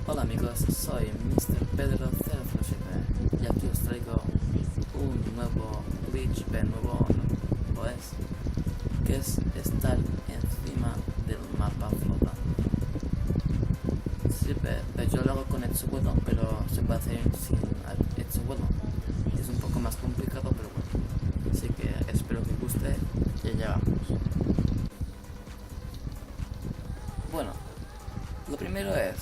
Hola amigos, soy Mr. Pedro 007 y aquí os traigo un nuevo glitch, pues, que es estar encima del mapa flotando. Sí, yo lo hago con Etsubudo, pero se puede hacer sin Etsubudo. Es un poco más complicado, pero bueno. Así que espero que os guste y allá vamos. Bueno, lo primero es...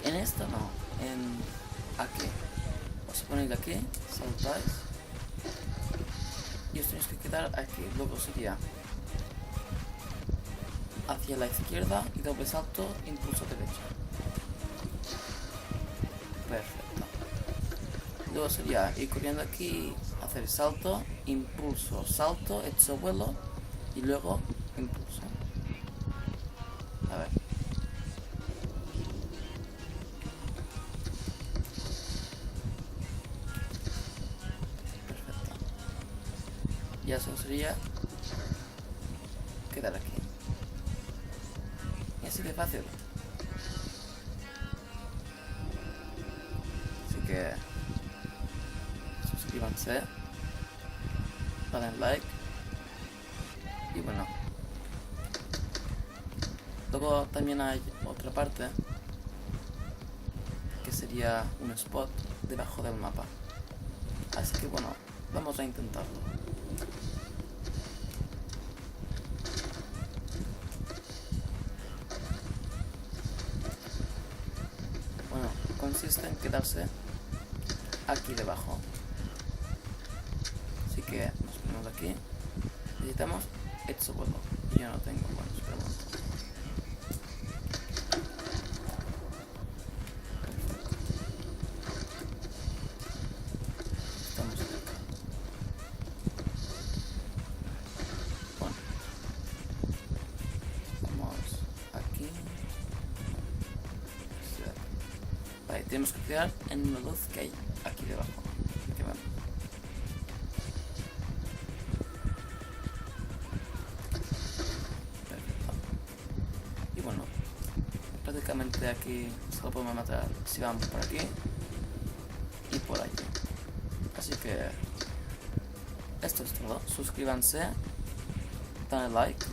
En esta no, en aquí. Os ponéis aquí, saltáis y os tenéis que quedar aquí. Luego sería hacia la izquierda y doble salto, impulso derecha. Perfecto. Luego sería ir corriendo aquí, hacer salto, impulso, salto, hecho vuelo y luego impulso. A ver. Ya solo sería quedar aquí. Y así de fácil. Así que suscríbanse, den like y bueno. Luego también hay otra parte que sería un spot debajo del mapa. Así que bueno, vamos a intentarlo. Bueno, consiste en quedarse aquí debajo. Así que nos ponemos aquí. Necesitamos Etsubudo. Y yo no tengo, bueno, espera un momento. Estamos acá. Bueno. Vamos aquí. Vale, tenemos que quedar en una luz que hay aquí debajo. Que vamos. Perfecto. Y bueno, prácticamente aquí solo podemos matar si vamos por aquí y por allí. Así que esto es todo. Suscríbanse, denle like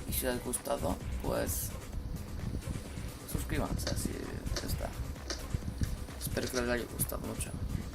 y si les ha gustado, pues suscríbanse, así está. Espero que les haya gustado mucho.